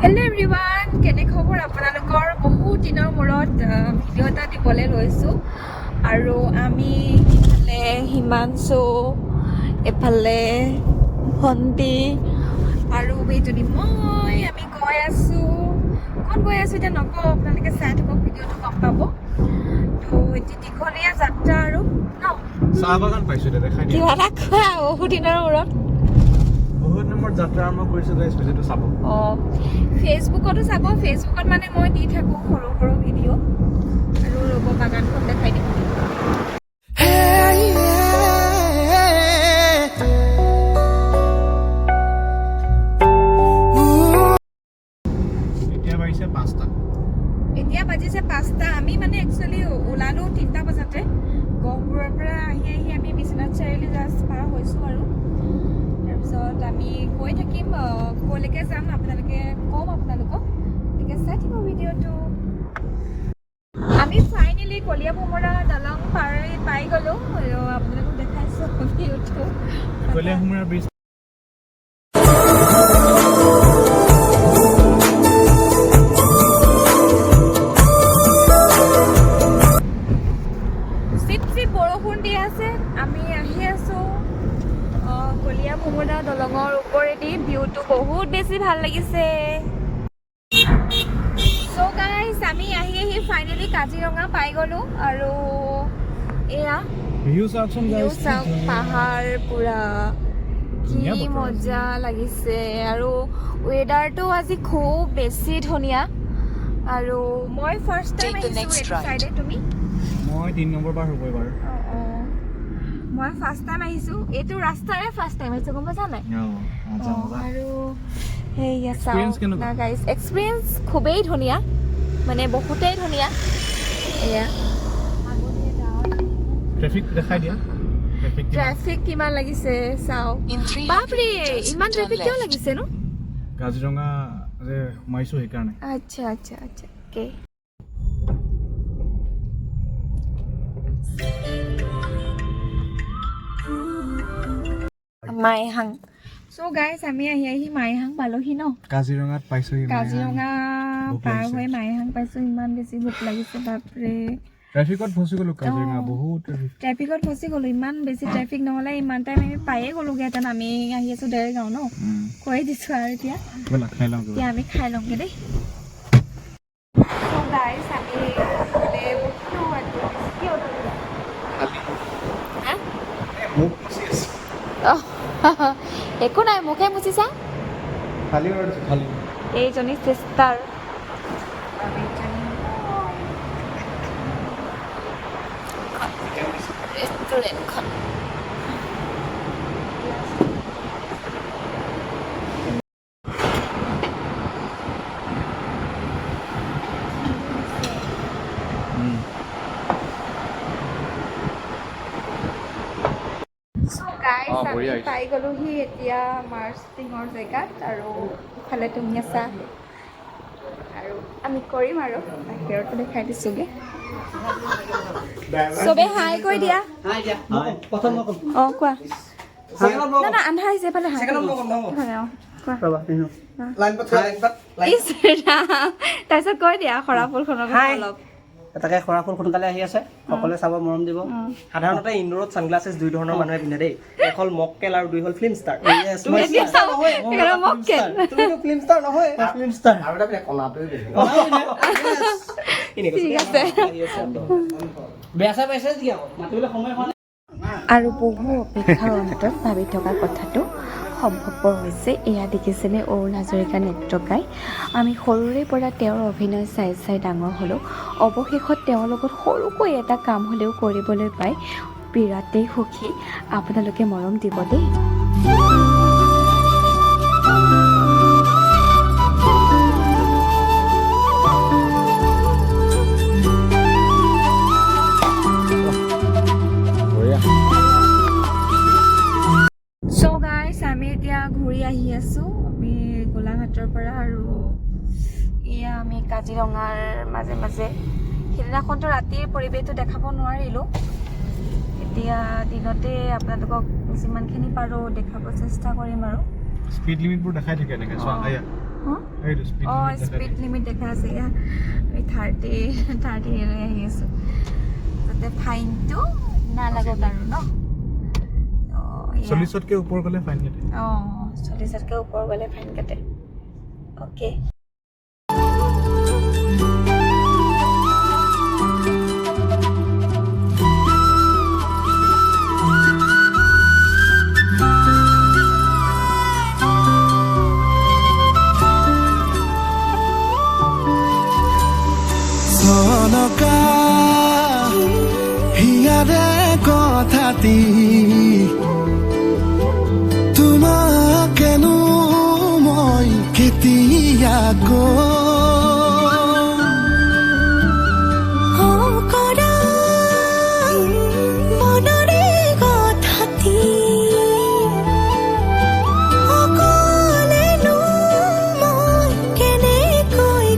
Hello everyone, কেনে খবৰ আপোনালোকৰ বহুত দিনৰ মূৰত ভিডিঅ' এটা দিবলৈ লৈছোঁ আৰু আমি ইফালে হিমাংশু এফালে ভণ্টি আৰু বেজনী মই আমি গৈ আছোঁ ক'ত গৈ আছোঁ এতিয়া নকওঁ আপোনালোকে চাই থাকক ভিডিঅ'টো গম পাব তো এটি দীঘলীয়া যাত্ৰা আৰু ন চাহ বাগান পাইছোঁ এতিয়া দেখাই দিয়া কিবা এটা খোৱা বহুত দিনৰ মূৰত বহুত নম্বৰ যাত্ৰা আৰম্ভ কৰিছোঁ গাইছ ভিডিঅ'টো চাব ফেচবুকতো চাব ফেচবুকত মানে মই দি থাকোঁ সৰু সৰু ভিডিঅ' আৰু ৰ'ব বাগানখন দেখাই দিম এতিয়া বাজিছে 5টা আমি মানে একচুৱেলি ওলালোঁ 3টা বজাতে গহপুৰৰ পৰা আহি আমি বিশ্বনাথ চাৰিআলি জাষ্ট পাৰ হৈছোঁ আৰু তাৰপিছত আমি গৈ থাকিম ক'লৈকে যাম আপোনালোকে ক'ম আপোনালোকক গতিকে চাই থাকিব ভিডিঅ'টো আমি ফাইনেলি কলীয়া ভোমৰা দলং পাই গ'লোঁ আৰু আপোনালোকক দেখাইছোঁ ভিডিঅ'টো কলীয়া ভোমৰা ব্ৰিজ বৰষুণ দি আছে আমি আহি আছোঁ কলীয়া ভোমৰা দলঙৰ ওপৰেদি ভিউটো বহুত বেছি ভাল লাগিছে চ' গাইজ আমি আহি ফাইনেলি কাজিৰঙা পাই গ'লোঁ আৰু এয়া ভিউ চাওকচোন গাইছ চাওক পাহাৰ পুৰা কি মজা লাগিছে আৰু ৱেডাৰটো আজি খুব বেছি ধুনীয়া আৰু মই ফাৰ্ষ্ট টাইম আহিছোঁ এইটো চাইডে তুমি মই 3 নম্বৰ বাৰ হ'ব এবাৰ মই ফাৰ্ষ্ট টাইম আহিছোঁ এইটো ৰাস্তাৰে ফাৰ্ষ্ট টাইম আহিছোঁ গম পাইছা নাই আৰু সেয়া চাওক না গাইজ এক্সপিৰিয়েঞ্চ খুবেই ধুনীয়া মানে বহুতেই ধুনীয়া এয়া ট্ৰেফিক দেখাই দিয়া ট্ৰেফিক কিমান লাগিছে চাওক বাপৰে ইমান ট্ৰেফিক কিয় লাগিছে নো কাজিৰঙা যে সোমাইছোঁ সেইকাৰণে আচ্ছা আচ্ছা আচ্ছা অ'কে মাইহাং চ' গাইজ আমি আহি মাইহাং পালোহি ন কাজিৰঙাত পাইছোঁহি কাজিৰঙা পাৰ হৈ মাইহাং পাইছোঁ ইমান বেছি ভোক লাগিছে বাপৰে ট্ৰেফিকত ফচি গ'লোঁ কাজিৰঙা বহুত ট্ৰেফিকত ফচি গ'লোঁ ইমান বেছি ট্ৰেফিক নহ'লে ইমান টাইম আমি পায়ে গ'লোগৈহেঁতেন আমি আহি আছোঁ দেৰগাঁও ন কৈ দিছোঁ আৰু এতিয়া খাই লওঁ এতিয়া আমি খাই লওঁগৈ দেই চ' গাইজ আমি একো নাই মুখে মুচিছা এইজনী চিষ্টাৰ ৰেষ্টুৰেণ্টখন পাই গ'লোহি এতিয়া মাৰ্চিঙৰ জেগাত আৰু ইফালে তুমি আছা আৰু আমি কৰিম আৰু বাহিৰতো দেখাই দিছোঁগৈ চবেই হাই কৈ দিয়া অঁ কোৱা না না আন্ধাৰ আহিছে এইফালে হাই অঁ কোৱা তাৰপিছত কৈ দিয়া খৰা ফুলখনৰ অলপ তাকে খৰা ফুল সোনকালে আহি আছে সকলোৱে চাব মৰম দিব সাধাৰণতে ইনডোৰত ছানগ্লাছেছ দুই ধৰণৰ মানুহে পিন্ধে দেই এক হ'ল মককেল আৰু দুই হ'ল ফিল্ম ষ্টাৰ তুমি ফিল্ম ষ্টাৰ নহয় তুমি ফিল্ম ষ্টাৰ নহয় ফিল্ম ষ্টাৰ আৰু এটা কলাটোৱে ঠিক আছে বেয়া চাই পাইছে কি আকৌ মাতিবলৈ সময় হোৱা আৰু বহু অপেক্ষাৰ অন্তত ভাবি থকা কথাটো সম্ভৱপৰ হৈছে এয়া দেখিছেনে অৰুণ হাজৰিকা নৃত্য গাই আমি সৰুৰে পৰা তেওঁৰ অভিনয় চাই চাই ডাঙৰ হ'লোঁ অৱশেষত তেওঁৰ লগত সৰুকৈ এটা কাম হ'লেও কৰিবলৈ পাই বিৰাটেই সুখী আপোনালোকে মৰম দিব দেই আমি এতিয়া ঘূৰি আহি আছোঁ আমি গোলাঘাটৰ পৰা আৰু এয়া আমি কাজিৰঙাৰ মাজে মাজে সেইদিনাখনতো ৰাতিৰ পৰিৱেশটো দেখাব নোৱাৰিলোঁ এতিয়া দিনতে আপোনালোকক যিমানখিনি পাৰোঁ দেখাব চেষ্টা কৰিম আৰু স্পীড লিমিটবোৰ দেখাই থাকে এনেকৈ চোৱা এইটো স্পীড অঁ স্পীড লিমিট দেখা আছে এয়া আমি 30 লৈ আহি আছোঁ যাতে ফাইনটো নালাগক আৰু ন 40তকৈ ওপৰ গ'লে ফাইন কাটে অঁ 40তকৈ ওপৰ গ'লে ফাইন কাটে অ'কে সনকা হিয়াৰে কথাটি তোমাকেনো মই কেতিয়া মনৰে কথাটি অকলেনো মই কেনেকৈ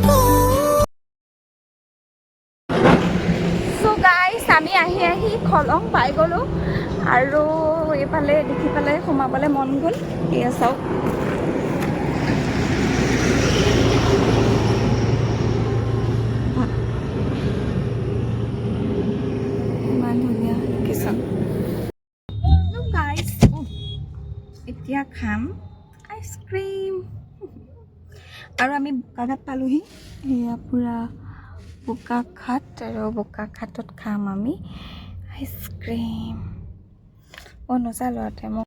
চ' গাইছ আমি আহি খলং পাই গ'লোঁ আৰু এইফালে দেখি পেলাই সোমাবলৈ মন গ'ল এয়া চাওক ইমান ধুনীয়া লোকেশ্যন গাইছ এতিয়া খাম আইচক্ৰীম আৰু আমি বোকাঘাট পালোহি এয়া পূৰা বোকাঘাট আৰু বোকাঘাটত খাম আমি আইচক্ৰীম নচালোৱাতে মোক